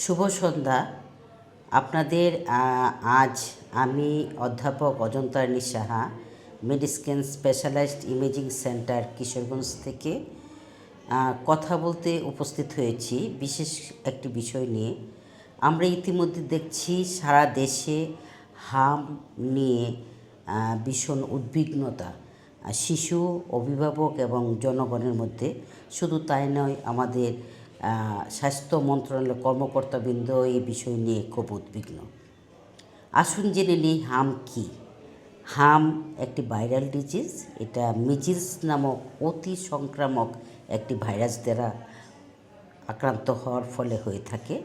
শুভ সন্ধ্যা। আপনাদের আজ আমি অধ্যাপক Ajantarani Saha, Mediscan specialised imaging centre Kishoreganj থেকে কথা বলতে উপস্থিত হয়েছি বিশেষ একটি বিষয় নিয়ে। আমরা ইতিমধ্যে দেখছি সারা দেশে হাম নিয়ে ভীষণ উদ্বিগ্নতা শিশু, অভিভাবক এবং জনগণের মধ্যে। শুধু তাই নয়, আমাদের স্বাস্থ্য মন্ত্রণালয়ের কর্মকর্তাবৃন্দ এই বিষয় নিয়ে খুব উদ্বিগ্ন। আসুন জেনে নিই হাম কী। হাম একটি ভাইরাল ডিজিজ। এটা মিজিলস নামক অতি সংক্রামক একটি ভাইরাস দ্বারা আক্রান্ত হওয়ার ফলে হয়ে থাকে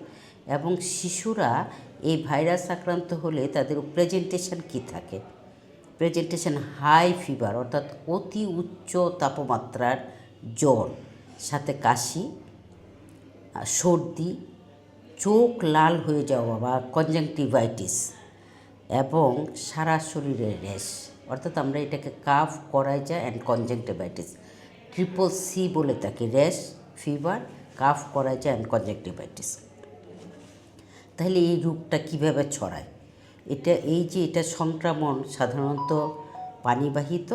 এবং শিশুরা এই ভাইরাস আক্রান্ত হলে তাদের প্রেজেন্টেশন কী থাকে? প্রেজেন্টেশন হাই ফিভার, অর্থাৎ অতি উচ্চ তাপমাত্রার জ্বর, সাথে কাশি, সর্দি, চোখ লাল হয়ে যাওয়া বা কনজাংটিভাইটিস এবং সারা শরীরে র্যাশ, অর্থাৎ আমরা এটাকে cough, coryza and conjunctivitis, triple C বলে থাকি। Rash, fever, cough, coryza and conjunctivitis. তাহলে এই রোগটা কীভাবে ছড়ায়? এটা সংক্রমণ সাধারণত পানিবাহিত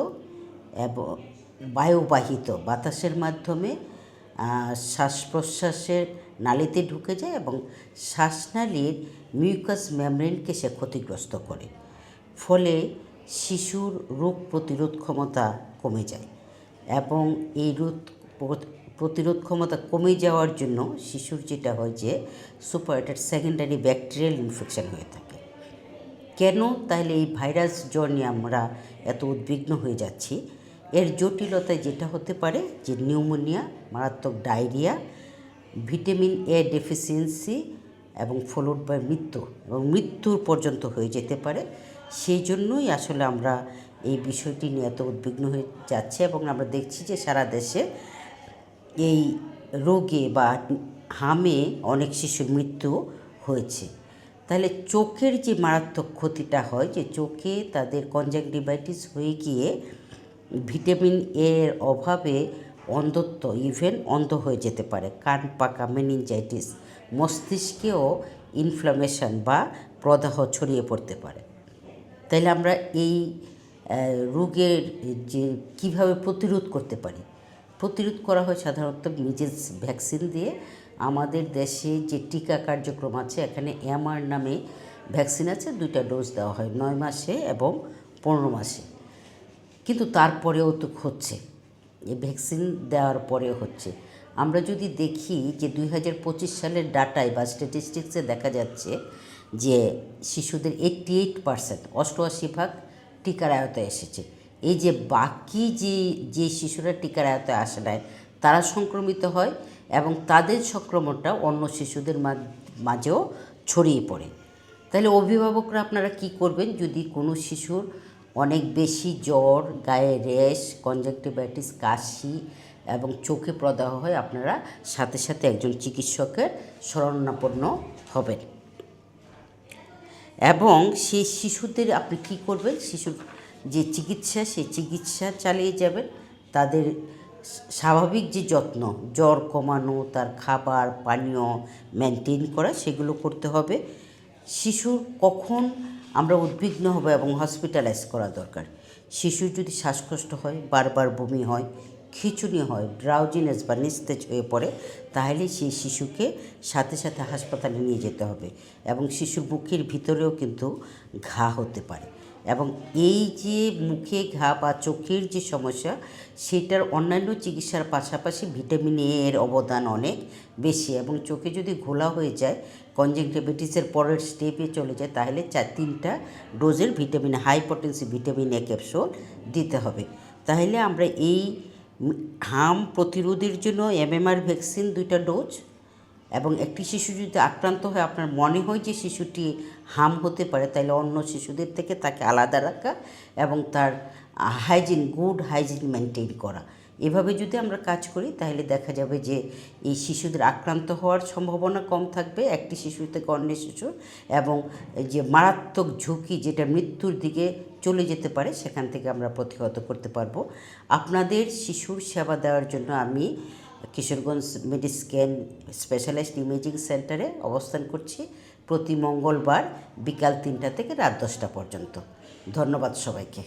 এবং বায়ুবাহিত, বাতাসের মাধ্যমে শ্বাস প্রশ্বাসের নালীতে ঢুকে যায় এবং শ্বাসনালীর মিউকাস মেমব্রেনকে সে ক্ষতিগ্রস্ত করে। ফলে শিশুর রোগ প্রতিরোধ ক্ষমতা কমে যায় এবং এই প্রতিরোধ ক্ষমতা কমে যাওয়ার জন্য শিশুর যেটা হয় যে সুপারেটেড সেকেন্ডারি ব্যাকটেরিয়াল ইনফেকশন হয়ে থাকে। কেন তাহলে এই ভাইরাস জ্বর নিয়ে আমরা এত উদ্বিগ্ন হয়ে যাচ্ছি? এর জটিলতায় যেটা হতে পারে যে নিউমোনিয়া, মারাত্মক ডায়রিয়া, ভিটামিন এ ডেফিসিয়েন্সি এবং ফলোড বাই মৃত্যু, এবং মৃত্যুর পর্যন্ত হয়ে যেতে পারে। সেই জন্যই আসলে আমরা এই বিষয়টি নিয়ে এত উদ্বিগ্ন হয়ে যাচ্ছে এবং আমরা দেখছি যে সারা দেশে এই রোগে বা হামে অনেক শিশুর মৃত্যু হয়েছে। তাহলে চোখের যে মারাত্মক ক্ষতিটা হয়, যে চোখে তাদের কনজাংটিভাইটিস হয়ে গিয়ে ভিটামিন এর অভাবে অন্ধত্ব, ইভেন অন্ধ হয়ে যেতে পারে, কান পাকা, মেনিনজাইটিস, মস্তিষ্কেও ইনফ্লামেশন বা প্রদাহ ছড়িয়ে পড়তে পারে। তাইলে আমরা এই রোগের যে কীভাবে প্রতিরোধ করতে পারি? প্রতিরোধ করা হয় সাধারণত মিজেলস ভ্যাকসিন দিয়ে। আমাদের দেশে যে টিকা কার্যক্রম আছে, এখানে এমআর নামে ভ্যাকসিন আছে, 2টা ডোজ দেওয়া হয় 9 মাসে এবং 15 মাসে। কিন্তু তারপরেও তো হচ্ছে, এই ভ্যাকসিন দেওয়ার পরেও হচ্ছে। আমরা যদি দেখি যে 2025 সালের ডাটায় বা স্ট্যাটিস্টিক্সে দেখা যাচ্ছে যে শিশুদের 88%, 88% টিকার আয়তায় এসেছে। এই যে বাকি যে শিশুরা টিকার আয়তায় আসে নাই, তারা সংক্রমিত হয় এবং তাদের সংক্রমণটা অন্য শিশুদের মাঝেও ছড়িয়ে পড়ে। তাহলে অভিভাবকরা আপনারা কি করবেন? যদি কোনো শিশুর অনেক বেশি জ্বর, গায়ে র্যাশ, কনজাংটিভাইটিস, কাশি এবং চোখে প্রদাহ হয়, আপনারা সাথে সাথে একজন চিকিৎসকের শরণাপন্ন হবেন এবং সেই শিশুদের আপনি কি করবেন? শিশুর যে চিকিৎসা, সেই চিকিৎসা চালিয়ে যাবেন। তাদের স্বাভাবিক যে যত্ন, জ্বর কমানো, তার খাবার পানীয় মেনটেন করা, সেগুলো করতে হবে। শিশুর কখন আমরা উদ্বিগ্ন হব এবং হসপিটালাইজ করা দরকার? শিশুর যদি শ্বাসকষ্ট হয়, বারবার বমি হয়, খিঁচুনি হয়, ড্রাউজিনেস বা নিস্তেজ হয়ে পড়ে, তাহলে সেই শিশুকে সাথে সাথে হাসপাতালে নিয়ে যেতে হবে। এবং শিশুর মুখের ভিতরেও কিন্তু ঘা হতে পারে এবং এই যে মুখে ঘা বা চোখের যে সমস্যা, সেটার অন্যান্য চিকিৎসার পাশাপাশি ভিটামিন এ এর অবদান অনেক বেশি। এবং চোখে যদি ঘোলা হয়ে যায়, কনজাংটিভাইটিসের পরের স্টেপে চলে যায়, তাহলে 3টা ডোজের vitamin, high potency vitamin A capsule দিতে হবে। তাহলে আমরা এই হাম প্রতিরোধের জন্য এমএমআর ভ্যাকসিন 2টা ডোজ, এবং একটি শিশু যদি আক্রান্ত হয়, আপনার মনে হয় যে শিশুটি হাম হতে পারে, তাহলে অন্য শিশুদের থেকে তাকে আলাদা রাখা এবং তার গুড হাইজিন মেনটেন করা। এভাবে যদি আমরা কাজ করি, তাহলে দেখা যাবে যে এই শিশুদের আক্রান্ত হওয়ার সম্ভাবনা কম থাকবে একটি শিশু থেকে অন্য শিশু, এবং যে মারাত্মক ঝুঁকি, যেটা মৃত্যুর দিকে চলে যেতে পারে, সেখান থেকে আমরা প্রতিহত করতে পারবো। আপনাদের শিশুর সেবা দেওয়ার জন্য আমি কিশোরগঞ্জ মেডিস্ক্যান স্পেশালাইজড ইমেজিং সেন্টারে অবস্থান করছি প্রতি মঙ্গলবার বিকাল 3টা থেকে রাত 10টা পর্যন্ত। ধন্যবাদ সবাইকে।